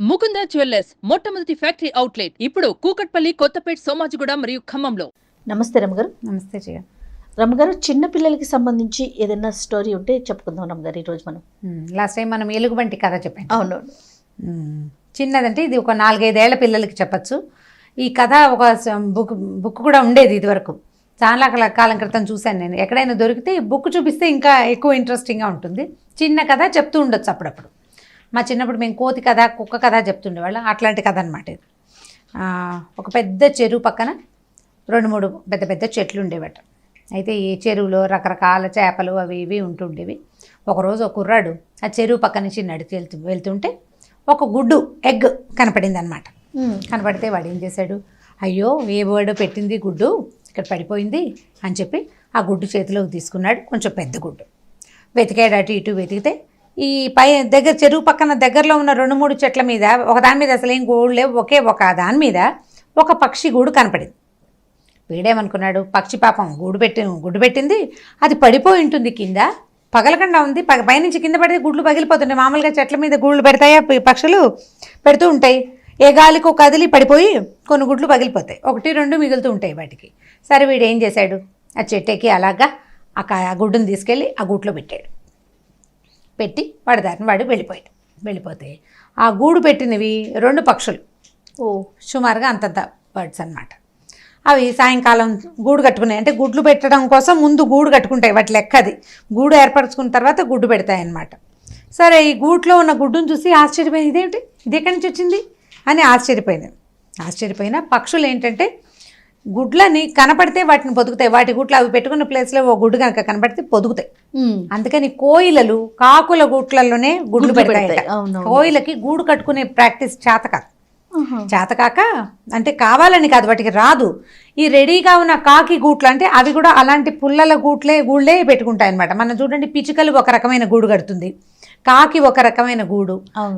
Mukunda jewellers మొట్టమొదటి factory outlet ఇప్పుడు కూకట్పల్లి, కొత్తపేట్, సోమాజిగూడ మరియు ఖమ్మంలో. నమస్తే రమ్మగారు. నమస్తే జయ. రమ్మగారు, చిన్న పిల్లలకి సంబంధించి ఏదైనా స్టోరీ ఉంటే చెప్పుకుందాం రమ్మగారు. ఈరోజు మనం లాస్ట్ టైం మనం ఎలుగుబంటి కథ చెప్పాను. అవునవును. చిన్నదంటే ఇది ఒక 4-5 ఏళ్ల పిల్లలకి చెప్పచ్చు. ఈ కథ ఒక బుక్ కూడా ఉండేది ఇదివరకు. చాలా కాలం క్రితం చూశాను నేను. ఎక్కడైనా దొరికితే బుక్ చూపిస్తే ఇంకా ఎక్కువ ఇంట్రెస్టింగ్గా ఉంటుంది. చిన్న కథ చెప్తూ ఉండొచ్చు అప్పుడప్పుడు. మా చిన్నప్పుడు మేము కోతి కథ, కుక్క కథ చెప్తుండేవాళ్ళం. అట్లాంటి కథ అనమాట ఇది. ఒక పెద్ద చెరువు పక్కన 2-3 పెద్ద పెద్ద చెట్లు ఉండేవట. అయితే ఈ చెరువులో రకరకాల చేపలు అవి ఇవి ఉంటుండేవి. ఒకరోజు ఒక కుర్రాడు ఆ చెరువు పక్క నుంచి వెళ్తుంటే ఒక గుడ్డు ఎగ్ కనపడింది అనమాట. కనపడితే వాడు ఏం చేశాడు, అయ్యో ఏ బర్డ్ పెట్టింది గుడ్డు ఇక్కడ పడిపోయింది అని చెప్పి ఆ గుడ్డు చేతిలోకి తీసుకున్నాడు. కొంచెం పెద్ద గుడ్డు. వెతికాడు, అటు ఇటు వెతికితే ఈ చెరువు పక్కన దగ్గరలో ఉన్న 2-3 చెట్ల మీద ఒకదాని మీద అసలు ఏం గూడు లేవు, ఒక దాని మీద ఒక పక్షి గూడు కనపడింది. వీడేమనుకున్నాడు, పక్షి పాపం గుడ్డు పెట్టింది, అది పడిపోయి ఉంటుంది, కింద పగలకుండా ఉంది, పైనుంచి కింద పడితే గుడ్లు పగిలిపోతుంటాయి. మామూలుగా చెట్ల మీద గూళ్ళు పెడతాయా, పక్షులు పెడుతూ ఉంటాయి. ఏ గాలికో కదిలి పడిపోయి కొన్ని గుడ్లు పగిలిపోతాయి, 1-2 మిగులుతూ ఉంటాయి వాటికి. సరే వీడు ఏం చేశాడు, ఆ చెట్టెక్కి అలాగా ఆ గుడ్డుని తీసుకెళ్ళి ఆ గూట్లో పెట్టి వాడి దారిని వాడు వెళ్ళిపోతే ఆ గూడు పెట్టినవి 2 పక్షులు, సుమారుగా అంతంత బర్డ్స్ అన్నమాట. అవి సాయంకాలం గూడు కట్టుకున్నాయి. అంటే గుడ్లు పెట్టడం కోసం ముందు గూడు కట్టుకుంటాయి, వాటి లెక్కది. గూడు ఏర్పరచుకున్న తర్వాత గుడ్డు పెడతాయి అన్నమాట. సరే ఈ గూట్లో ఉన్న గుడ్డును చూసి ఆశ్చర్యపోయింది, ఇదేమిటి, ఇది ఎక్కడి నుంచి వచ్చింది అని ఆశ్చర్యపోయిన పక్షులు ఏంటంటే గుడ్లని కనపడితే వాటిని పొదుగుతాయి. వాటి గుట్లు అవి పెట్టుకున్న ప్లేస్లో ఓ గుడ్డు కనుక కనపడితే పొదుగుతాయి. అందుకని కోయిలలు కాకుల గుట్లలోనే గుడ్లు పెడతాయి. కోయిలకి గూడు కట్టుకునే ప్రాక్టీస్ చేతకాక అంటే కావాలని కాదు, వాటికి రాదు. ఈ రెడీగా ఉన్న కాకి గూట్లు అంటే అవి కూడా అలాంటి పుల్లల గూళ్ళే పెట్టుకుంటాయి అనమాట. మనం చూడండి, పిచ్చుకలు ఒక రకమైన గూడు కడుతుంది, కాకి ఒక రకమైన గూడు,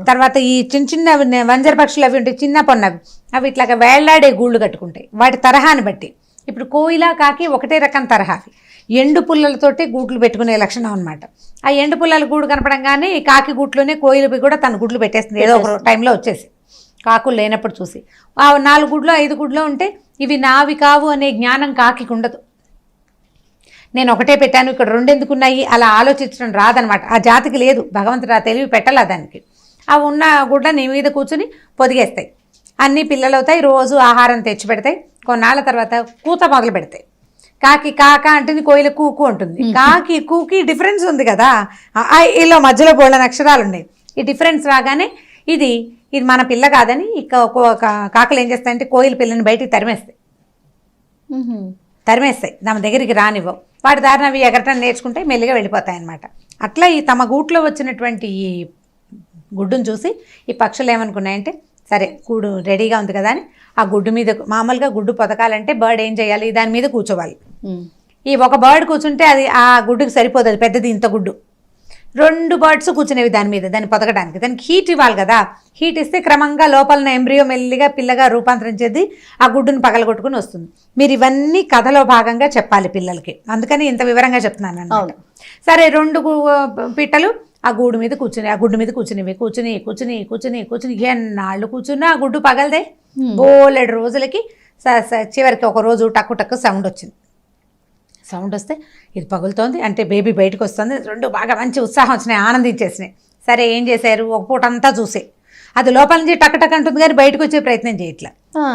తర్వాత ఈ చిన్న వంజర పక్షులు అవి ఉంటాయి, చిన్న పొన్నవి, అవి ఇట్లాగా వేళ్లాడే గూళ్ళు కట్టుకుంటాయి వాటి తరహాని బట్టి. ఇప్పుడు కోయిల కాకి ఒకటే రకం తరహావి. ఎండు పుల్లలతోటి గూట్లు పెట్టుకునే లక్షణం అనమాట. ఆ ఎండు పుల్లల గూడు కనపడంగానే ఈ కాకి గూట్లోనే కోయిలవి కూడా తన గుడ్లు పెట్టేస్తుంది ఏదో ఒక టైంలో వచ్చేసి, కాకులు లేనప్పుడు చూసి. ఆ 4 గుడ్లో 5 గుడ్లో ఉంటే ఇవి నావి కావు అనే జ్ఞానం కాకి ఉండదు. నేను ఒకటే పెట్టాను, ఇక్కడ 2 ఎందుకున్నాయి అలా ఆలోచించడం రాదనమాట. ఆ జాతికి లేదు, భగవంతుడు ఆ తెలివి పెట్టాల దానికి. ఆ ఉన్న గుడ్డ నీ మీద కూర్చుని పొదిగేస్తాయి. అన్ని పిల్లలు అవుతాయి, రోజు ఆహారం తెచ్చి పెడతాయి. కొన్నాళ్ళ తర్వాత కూత మొదలు పెడతాయి. కాకి కాక అంటుంది, కోయిల కూకు ఉంటుంది. కాకి కూకి డిఫరెన్స్ ఉంది కదా, ఇలా మధ్యలో బోళ్ళ అక్షరాలు ఉన్నాయి. ఈ డిఫరెన్స్ రాగానే ఇది మన పిల్ల కాదని కాకలు ఏం చేస్తాయంటే కోయిల పిల్లని బయటికి తరిమేస్తాయి, దాని దగ్గరికి రానివ్వవు. వాటి దారిన అవి ఎగరటం నేర్చుకుంటే మెల్లిగా వెళ్ళిపోతాయి అన్నమాట. అట్లా ఈ తమ గూట్లో వచ్చినటువంటి ఈ గుడ్డును చూసి ఈ పక్షులు ఏమనుకున్నాయంటే, సరే గూడు రెడీగా ఉంది కదా అని ఆ గుడ్డు మీద, మామూలుగా గుడ్డు పొదకాలంటే బర్డ్ ఏం చేయాలి, దాని మీద కూర్చోవాలి. ఈ ఒక బర్డ్ కూర్చుంటే అది ఆ గుడ్డుకి సరిపోదు, అది పెద్దది, ఇంత గుడ్డు. 2 బర్డ్స్ కూర్చునేవి దాని మీద, దాన్ని పొదగడానికి. దానికి హీట్ ఇవ్వాలి కదా, హీట్ ఇస్తే క్రమంగా లోపల ఎంబ్రియో మెల్లిగా పిల్లగా రూపాంతరించేది, ఆ గుడ్డును పగలగొట్టుకుని వస్తుంది. మీరు ఇవన్నీ కథలో భాగంగా చెప్పాలి పిల్లలకి, అందుకని ఇంత వివరంగా చెప్తున్నాను అన్నమాట. సరే 2 పిట్టలు ఆ గూడు మీద కూర్చుని, ఆ గుడ్డు మీద కూర్చుని ఎన్నాళ్ళు కూర్చున్నా ఆ గుడ్డు పగలదే. బోలెడు రోజులకి చివరికి ఒక రోజు టక్కు సౌండ్ వచ్చింది. సౌండ్ వస్తే ఇది పగులుతోంది అంటే బేబీ బయటకు వస్తుంది. 2 బాగా మంచి ఉత్సాహం వచ్చినాయి, ఆనందించేసినాయి. సరే ఏం చేశారు, ఒక పూట అంతా చూసే అది లోపల నుంచి టక్ అంటుంది కానీ బయటకు వచ్చే ప్రయత్నం చేయట్లా.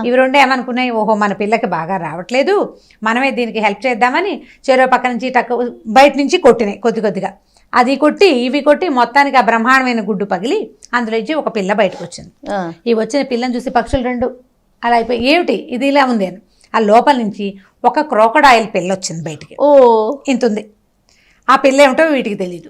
ఇవి 2 ఏమనుకున్నాయి, ఓహో మన పిల్లకి బాగా రావట్లేదు, మనమే దీనికి హెల్ప్ చేద్దామని చెరువు పక్క నుంచి బయట నుంచి కొట్టినాయి కొద్దిగా. అది కొట్టి ఇవి కొట్టి మొత్తానికి ఆ బ్రహ్మాండమైన గుడ్డు పగిలి అందులో ఇచ్చి ఒక పిల్ల బయటకు వచ్చింది. ఈ వచ్చిన పిల్లని చూసి పక్షులు 2 అలా అయిపోయి, ఏమిటి ఇది ఇలా ఉంది అని. ఆ లోపల నుంచి ఒక క్రోకడాయిల్ పిల్ల వచ్చింది బయటికి. ఇంతుంది. ఆ పిల్ల ఏమిటో వీటికి తెలియదు.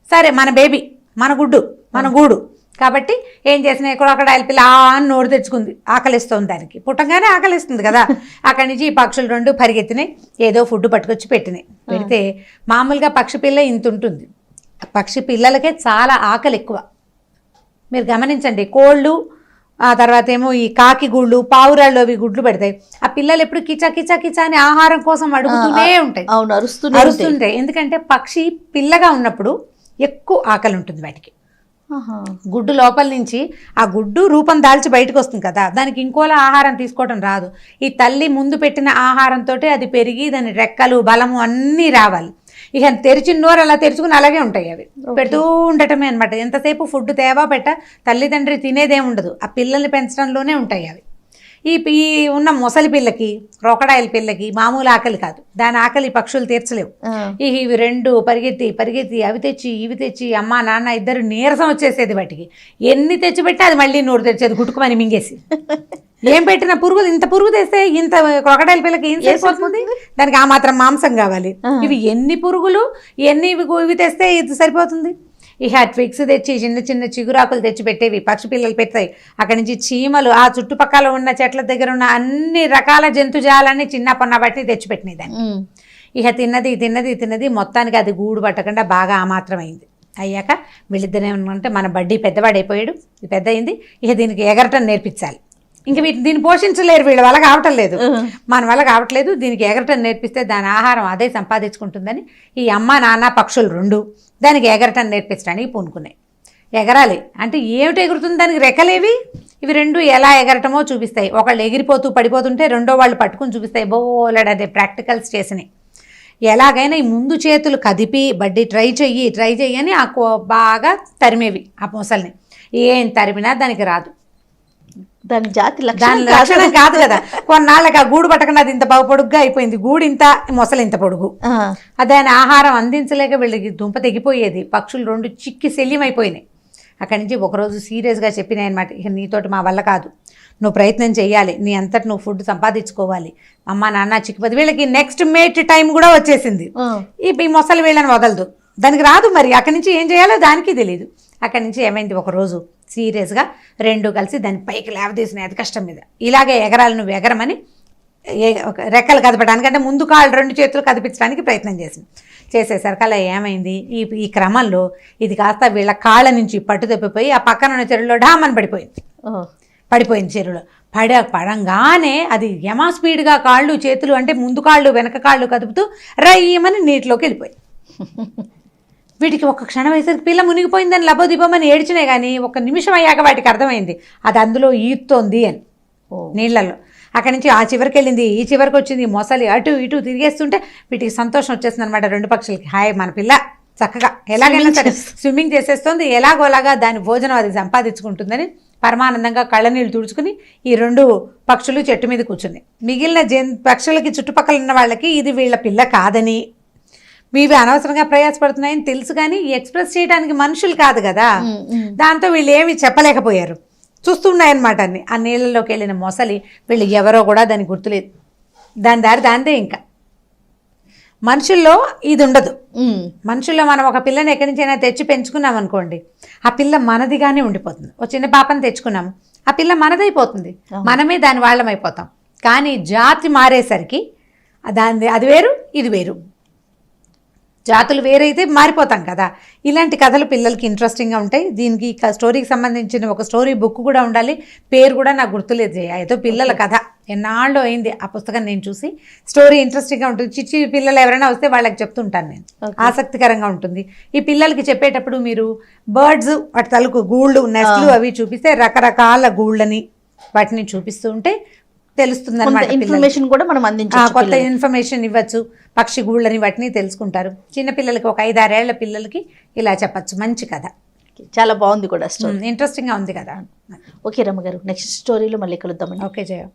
సరే మన బేబీ, మన గూడు కాబట్టి ఏం చేసినాయి, క్రోకడాయిల్ పిల్ల అని నోరు తెచ్చుకుంది, ఆకలిస్తుంది దానికి. పుట్టంగానే ఆకలిస్తుంది కదా. అక్కడి నుంచి ఈ పక్షులు 2 పరిగెత్తినాయి, ఏదో ఫుడ్ పట్టుకొచ్చి పెడితే మామూలుగా పక్షి పిల్ల ఇంత ఉంటుంది, పక్షి పిల్లలకే చాలా ఆకలి ఎక్కువ. మీరు గమనించండి, కోళ్ళు ఆ తర్వాత ఏమో ఈ కాకి గుళ్ళు, పావురాళ్ళు అవి గుడ్లు పెడతాయి. ఆ పిల్లలు ఎప్పుడు కిచా కిచా కిచా అని ఆహారం కోసం అడుగుతూనే ఉంటాయి, అరుస్తుంటాయి. ఎందుకంటే పక్షి పిల్లగా ఉన్నప్పుడు ఎక్కువ ఆకలి ఉంటుంది వాటికి. గుడ్డు లోపల నుంచి ఆ గుడ్డు రూపం దాల్చి బయటకు వస్తుంది కదా, దానికి ఇంకోలా ఆహారం తీసుకోవడం రాదు. ఈ తల్లి ముందు పెట్టిన ఆహారంతో అది పెరిగి దాని రెక్కలు బలము అన్నీ రావాలి. ఇక తెరిచిన నోరు అలా తెరుచుకుని అలాగే ఉంటాయి అవి, పెడుతూ ఉండటమే అనమాట. ఎంతసేపు ఫుడ్ తేవా పెట్ట తల్లిదండ్రి తినేదే ఉండదు, ఆ పిల్లల్ని పెంచడంలోనే ఉంటాయి అవి. ఈ ఉన్న మొసలి పిల్లకి, క్రొకడాయిల పిల్లకి మామూలు ఆకలి కాదు, దాని ఆకలి పక్షులు తీర్చలేవు. ఇవి రెండు పరిగెత్తి పరిగెత్తి అవి తెచ్చి ఇవి తెచ్చి అమ్మ నాన్న ఇద్దరు నీరసం వచ్చేసేది వాటికి. ఎన్ని తెచ్చిపెట్టి అది మళ్ళీ నోరు తెచ్చేది గుట్టుకుమని మింగేసి. ఏం పెట్టిన పురుగులు, ఇంత పురుగు తెస్తే ఇంత క్రొకడాయిల పిల్లకి ఏం సరిపోతుంది, దానికి ఆ మాత్రం మాంసం కావాలి. ఇవి ఎన్ని పురుగులు ఎన్ని ఇవి తెస్తే ఇది సరిపోతుంది. ఇక ట్విక్స్ తెచ్చి చిన్న చిన్న చిగురాకులు తెచ్చి పెట్టేవి, పక్షి పిల్లలు పెడతాయి. అక్కడి నుంచి చీమలు, ఆ చుట్టుపక్కల ఉన్న చెట్ల దగ్గర ఉన్న అన్ని రకాల జంతుజాలన్నీ చిన్న పన్న బట్టి తెచ్చిపెట్టినాయి దాన్ని. ఇక తిన్నది తిన్నది తిన్నది మొత్తానికి అది గూడు పట్టకుండా బాగా ఆ మాత్రం అయింది. అయ్యాక వీళ్ళిద్దరు ఏమనుకుంటే మన బడ్డీ పెద్దవాడైపోయాడు, పెద్ద అయింది, ఇక దీనికి ఎగరటం నేర్పించాలి. ఇంక దీన్ని పోషించలేరు, వీళ్ళ వల్ల కావటం లేదు, మన వల్ల కావట్లేదు, దీనికి ఎగరటం నేర్పిస్తే దాని ఆహారం అదే సంపాదించుకుంటుందని ఈ అమ్మ నాన్న పక్షులు రెండు దానికి ఎగరటం నేర్పించడానికి పూనుకున్నాయి. ఎగరాలి అంటే ఏమిటి ఎగురుతుంది, దానికి రెక్కలేవి, ఇవి రెండు ఎలా ఎగరటమో చూపిస్తాయి. ఒకళ్ళు ఎగిరిపోతూ పడిపోతుంటే రెండో వాళ్ళు పట్టుకుని చూపిస్తాయి. బోలెడదే ప్రాక్టికల్స్ చేసినాయి. ఎలాగైనా ఈ ముందు చేతులు కదిపి బడ్డీ ట్రై చెయ్యి అని బాగా తరిమేవి ఆ మొసల్ని. ఏం తరిమినా దానికి రాదు, దాని జాతి దాని లక్షణం కాదు కదా. కొన్నాళ్ళకి ఆ గూడు పట్టకుండా అది ఇంత పొడుగ్గా అయిపోయింది, గూడు ఇంత మొసలు ఇంత పొడుగు. దాని ఆహారం అందించలేక వీళ్ళకి దుంప తెగిపోయేది. పక్షులు రెండు చిక్కి శల్యమైపోయినాయి. అక్కడి నుంచి ఒకరోజు సీరియస్గా చెప్పినాయి అనమాట, ఇక నీతోటి మా వల్ల కాదు, నువ్వు ప్రయత్నం చేయాలి, నీ అంతటి నువ్వు ఫుడ్ సంపాదించుకోవాలి. అమ్మ నాన్న చిక్కిపోతే వీళ్ళకి నెక్స్ట్ మేట్ టైం కూడా వచ్చేసింది. ఈ మొసలు వీళ్ళని వదలదు, దానికి రాదు. మరి అక్కడి నుంచి ఏం చేయాలో దానికి తెలియదు. అక్కడి నుంచి ఏమైంది, ఒకరోజు సీరియస్గా రెండు కలిసి దాని పైకి లేవదీసిన అది కష్టం మీద, ఇలాగే ఎగరాలి నువ్వు ఎగరమని రెక్కలు కదపడానికి అంటే ముందు కాళ్ళు రెండు చేతులు కదిపించడానికి ప్రయత్నం చేసేసరికి అలా ఏమైంది, ఈ క్రమంలో ఇది కాస్త వీళ్ళ కాళ్ళ నుంచి పట్టు తప్పిపోయి ఆ పక్కన ఉన్న చెరువులో డామని పడిపోయింది. చెరువులో పడంగానే అది యమా స్పీడ్గా కాళ్ళు చేతులు అంటే ముందు కాళ్ళు వెనక కాళ్ళు కదుపుతూ రయ్యమని నీటిలోకి వెళ్ళిపోయింది. వీటికి ఒక క్షణం వేసరికి పిల్ల మునిగిపోయిందని లబోదిబోమని ఏడ్చినాయి, కానీ ఒక నిమిషం అయ్యాక వాటికి అర్థమైంది అది అందులో ఈదుతోంది అని నీళ్లలో. అక్కడి నుంచి ఆ చివరికి వెళ్ళింది, ఈ చివరికి వచ్చింది, మొసలి అటు ఇటు తిరిగేస్తుంటే వీటికి సంతోషం వచ్చేస్తుంది అనమాట. రెండు పక్షులకి హాయ్ మన పిల్ల చక్కగా ఎలాగైనా సరే స్విమ్మింగ్ చేసేస్తుంది, ఎలాగోలాగా దాని భోజనం అది సంపాదించుకుంటుందని పరమానందంగా కళ్ళనీళ్ళు తుడుచుకుని ఈ రెండు పక్షులు చెట్టు మీద కూర్చున్నాయి. మిగిలిన పక్షులకి చుట్టుపక్కల ఉన్న వాళ్ళకి ఇది వీళ్ళ పిల్ల కాదని, ఇవి అనవసరంగా ప్రయాసపడుతున్నాయని తెలుసు, కానీ ఎక్స్ప్రెస్ చేయడానికి మనుషులు కాదు కదా, దాంతో వీళ్ళు ఏమి చెప్పలేకపోయారు, చూస్తున్నాయన్నమాట అన్ని. ఆ నీళ్ళలోకి వెళ్ళిన మొసలి వీళ్ళు ఎవరో కూడా దానికి గుర్తులేదు, దాని దారి దాందే. ఇంకా మనుషుల్లో ఇది ఉండదు. మనుషుల్లో మనం ఒక పిల్లని ఎక్కడి నుంచైనా తెచ్చి పెంచుకున్నాం అనుకోండి, ఆ పిల్ల మనదిగానే ఉండిపోతుంది. ఒక చిన్న పాపని తెచ్చుకున్నాము, ఆ పిల్ల మనదైపోతుంది, మనమే దాని వాళ్ళం అయిపోతాం. కానీ జాతి మారేసరికి అది వేరు ఇది వేరు, జాతులు వేరైతే మారిపోతాం కదా. ఇలాంటి కథలు పిల్లలకి ఇంట్రెస్టింగ్గా ఉంటాయి. దీనికి స్టోరీకి సంబంధించిన ఒక స్టోరీ బుక్ కూడా ఉండాలి, పేరు కూడా నాకు గుర్తులేదు. ఏదో పిల్లల కథ ఎన్నాళ్ళు అయింది ఆ పుస్తకం నేను చూసి. స్టోరీ ఇంట్రెస్టింగ్గా ఉంటుంది. చిచ్చి పిల్లలు ఎవరైనా వస్తే వాళ్ళకి చెప్తుంటాను నేను, ఆసక్తికరంగా ఉంటుంది. ఈ పిల్లలకి చెప్పేటప్పుడు మీరు బర్డ్స్ వాటి తలకు గూళ్ళు నెస్ట్లు అవి చూపిస్తే రకరకాల గూళ్ళని వాటిని చూపిస్తూ ఉంటే తెలుస్తుంది అనమాట. ఇన్ఫర్మేషన్ కూడా మనం అందించవచ్చు, కొత్త ఇన్ఫర్మేషన్ ఇవ్వచ్చు, పక్షి గూళ్ళని వాటిని తెలుసుకుంటారు. చిన్నపిల్లలకి ఒక 5-6 ఏళ్ల పిల్లలకి ఇలా చెప్పచ్చు. మంచి కథ, చాలా బాగుంది కూడా, స్టోరీ ఇంట్రెస్టింగ్గా ఉంది కదా. ఓకే రమ్మ గారు, నెక్స్ట్ స్టోరీలో మళ్ళీ కలుద్దామండి. ఓకే జయ.